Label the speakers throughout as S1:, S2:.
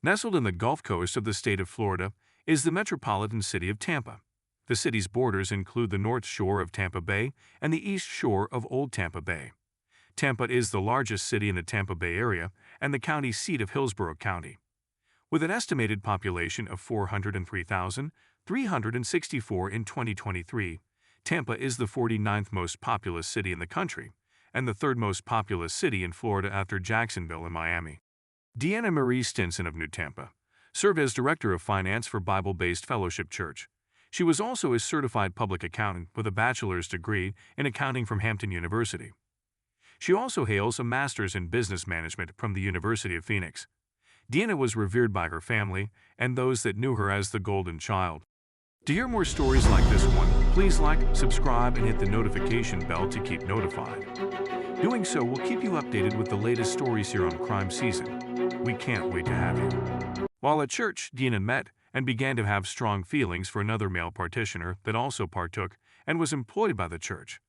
S1: Nestled in the Gulf Coast of the state of Florida is the metropolitan city of Tampa. The city's borders include the north shore of Tampa Bay and the east shore of Old Tampa Bay. Tampa is the largest city in the Tampa Bay area and the county seat of Hillsborough County. With an estimated population of 403,364 in 2023, Tampa is the 49th most populous city in the country and the third most populous city in Florida after Jacksonville and Miami. Deanna Marie Stinson of New Tampa served as Director of Finance for Bible-Based Fellowship Church. She was also a certified public accountant with a bachelor's degree in accounting from Hampton University. She also hails a master's in business management from the University of Phoenix. Deanna was revered by her family and those that knew her as the Golden Child. To hear more stories like this one, please like, subscribe, and hit the notification bell to keep notified. Doing so will keep you updated with the latest stories here on Crime Season. We can't wait to have you. While at church, Deanna met and began to have strong feelings for another male parishioner that also partook and was employed by the church.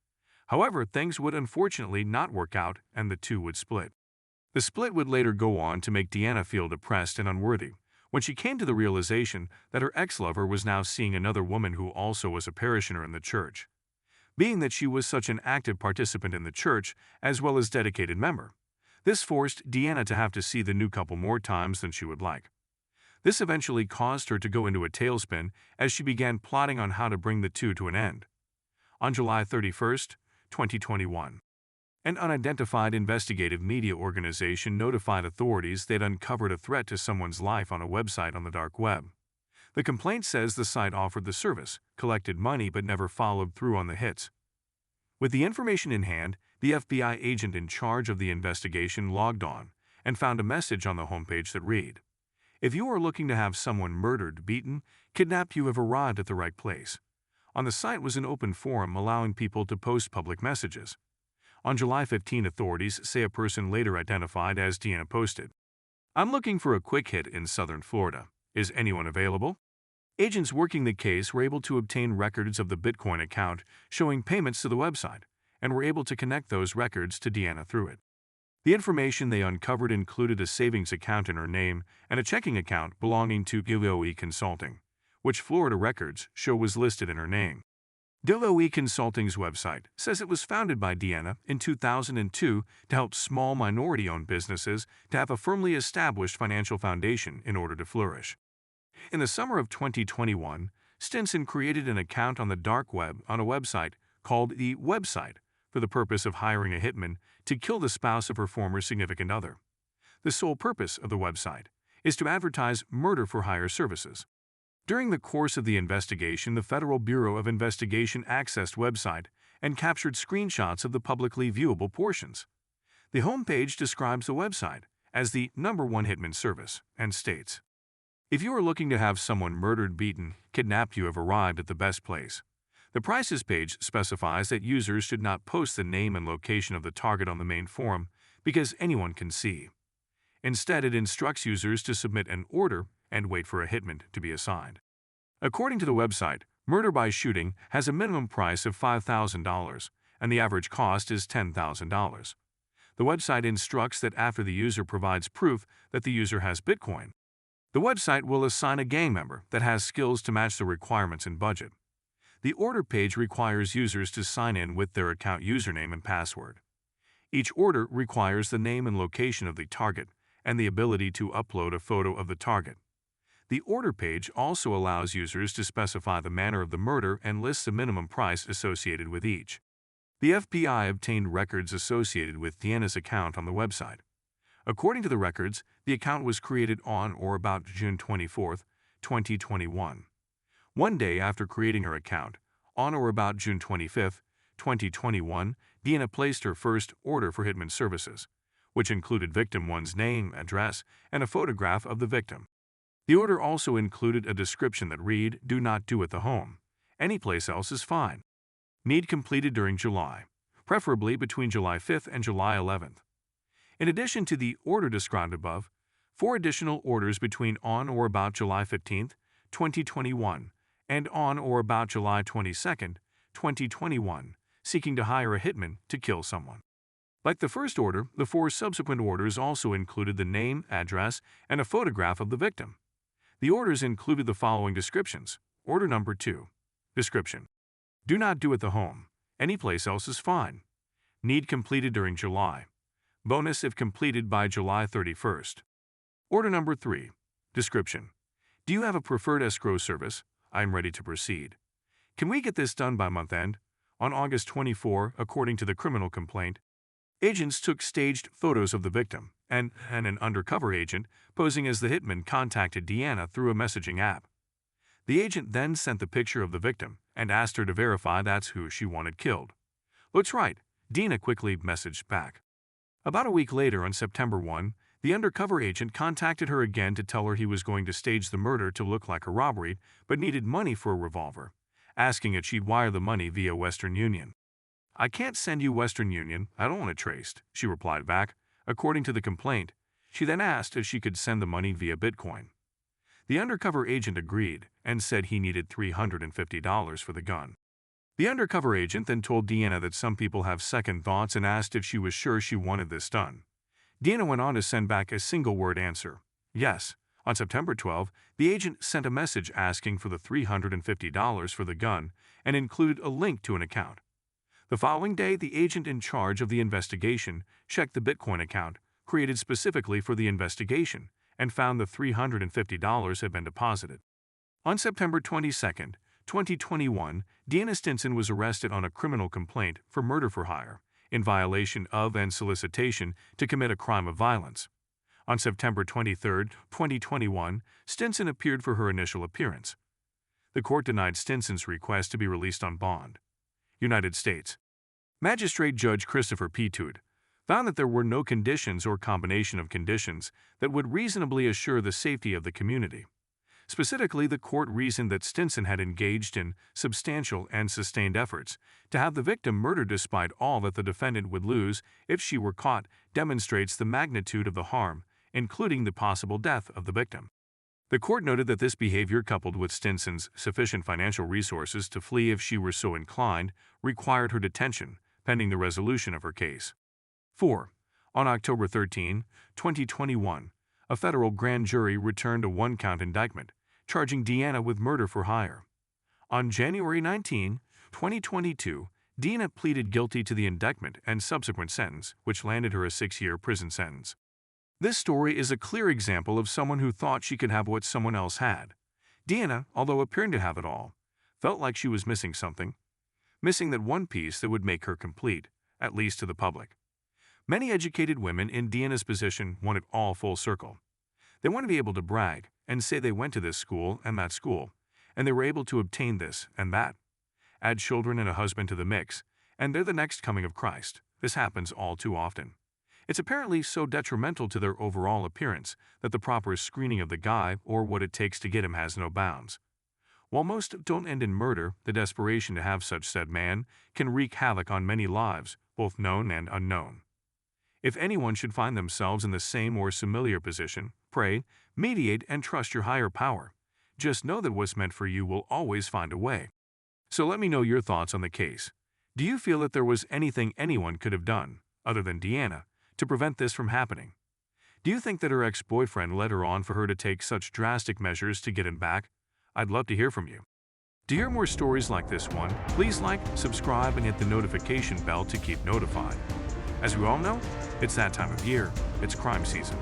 S1: However, things would unfortunately not work out and the two would split. The split would later go on to make Deanna feel depressed and unworthy when she came to the realization that her ex-lover was now seeing another woman who also was a parishioner in the church. Being that she was such an active participant in the church as well as dedicated member, this forced Deanna to have to see the new couple more times than she would like. This eventually caused her to go into a tailspin as she began plotting on how to bring the two to an end. On July 31, 2021, an unidentified investigative media organization notified authorities they'd uncovered a threat to someone's life on a website on the dark web. The complaint says the site offered the service, collected money, but never followed through on the hits. With the information in hand, the FBI agent in charge of the investigation logged on and found a message on the homepage that read, "If you are looking to have someone murdered, beaten, kidnapped, you have arrived at the right place." On the site was an open forum allowing people to post public messages. On July 15, authorities say a person later identified as Deanna posted, "I'm looking for a quick hit in southern Florida. Is anyone available?" Agents working the case were able to obtain records of the Bitcoin account showing payments to the website and were able to connect those records to Deanna through it. The information they uncovered included a savings account in her name and a checking account belonging to DOE Consulting, which Florida records show was listed in her name. DOE Consulting's website says it was founded by Deanna in 2002 to help small minority-owned businesses to have a firmly established financial foundation in order to flourish. In the summer of 2021, Stinson created an account on the dark web on a website called The Website for the purpose of hiring a hitman to kill the spouse of her former significant other. The sole purpose of the website is to advertise murder-for-hire services. During the course of the investigation, the Federal Bureau of Investigation accessed website and captured screenshots of the publicly viewable portions. The homepage describes the website as the #1 hitman service and states, "If you are looking to have someone murdered, beaten, kidnapped, you have arrived at the best place." The prices page specifies that users should not post the name and location of the target on the main forum because anyone can see. Instead, it instructs users to submit an order and wait for a hitman to be assigned. According to the website, murder by shooting has a minimum price of $5,000 and the average cost is $10,000. The website instructs that after the user provides proof that the user has Bitcoin, the website will assign a gang member that has skills to match the requirements and budget. The order page requires users to sign in with their account username and password. Each order requires the name and location of the target and the ability to upload a photo of the target. The order page also allows users to specify the manner of the murder and lists a minimum price associated with each. The FBI obtained records associated with Deanna's account on the website. According to the records, the account was created on or about June 24, 2021. One day after creating her account, on or about June 25, 2021, Deanna placed her first order for hitman services, which included victim one's name, address, and a photograph of the victim. The order also included a description that read, "Do not do at the home. Any place else is fine." Need completed during July, preferably between July 5th and July 11th. In addition to the order described above, 4 additional orders between on or about July 15th, 2021, and on or about July 22nd, 2021, seeking to hire a hitman to kill someone. Like the first order, the 4 subsequent orders also included the name, address, and a photograph of the victim. The orders included the following descriptions. Order number 2. Description: do not do at the home. Any place else is fine. Need completed during July. Bonus if completed by July 31st. Order number 3. Description: do you have a preferred escrow service? I am ready to proceed. Can we get this done by month end? On August 24, according to the criminal complaint, agents took staged photos of the victim, and an undercover agent, posing as the hitman, contacted Deanna through a messaging app. The agent then sent the picture of the victim and asked her to verify that's who she wanted killed. Looks right, Deanna quickly messaged back. About a week later, on September 1, the undercover agent contacted her again to tell her he was going to stage the murder to look like a robbery, but needed money for a revolver, asking if she'd wire the money via Western Union. I can't send you Western Union, I don't want it traced, she replied back. According to the complaint, she then asked if she could send the money via Bitcoin. The undercover agent agreed and said he needed $350 for the gun. The undercover agent then told Deanna that some people have second thoughts and asked if she was sure she wanted this done. Deanna went on to send back a single-word answer: yes. On September 12, the agent sent a message asking for the $350 for the gun and included a link to an account. The following day, the agent in charge of the investigation checked the Bitcoin account created specifically for the investigation and found the $350 had been deposited. On September 22, 2021, Deanna Stinson was arrested on a criminal complaint for murder for hire, in violation of and solicitation to commit a crime of violence. On September 23, 2021, Stinson appeared for her initial appearance. The court denied Stinson's request to be released on bond. United States. Magistrate Judge Christopher P. Tood found that there were no conditions or combination of conditions that would reasonably assure the safety of the community. Specifically, the court reasoned that Stinson had engaged in substantial and sustained efforts to have the victim murdered despite all that the defendant would lose if she were caught demonstrates the magnitude of the harm, including the possible death of the victim. The court noted that this behavior, coupled with Stinson's sufficient financial resources to flee if she were so inclined, required her detention, pending the resolution of her case. 4. On October 13, 2021, a federal grand jury returned a 1-count indictment, charging Deanna with murder for hire. On January 19, 2022, Deanna pleaded guilty to the indictment and subsequent sentence, which landed her a 6-year prison sentence. This story is a clear example of someone who thought she could have what someone else had. Deanna, although appearing to have it all, felt like she was missing something, missing that one piece that would make her complete, at least to the public. Many educated women in Deanna's position want it all full circle. They want to be able to brag and say they went to this school, and they were able to obtain this and that. Add children and a husband to the mix, and they're the next coming of Christ. This happens all too often. It's apparently so detrimental to their overall appearance that the proper screening of the guy or what it takes to get him has no bounds. While most don't end in murder, the desperation to have such said man can wreak havoc on many lives, both known and unknown. If anyone should find themselves in the same or similar position, pray, mediate, and trust your higher power. Just know that what's meant for you will always find a way. So let me know your thoughts on the case. Do you feel that there was anything anyone could have done, other than Deanna, to prevent this from happening? Do you think that her ex-boyfriend led her on for her to take such drastic measures to get him back? I'd love to hear from you. To hear more stories like this one, please like, subscribe, and hit the notification bell to keep notified. As we all know, it's that time of year. It's crime season.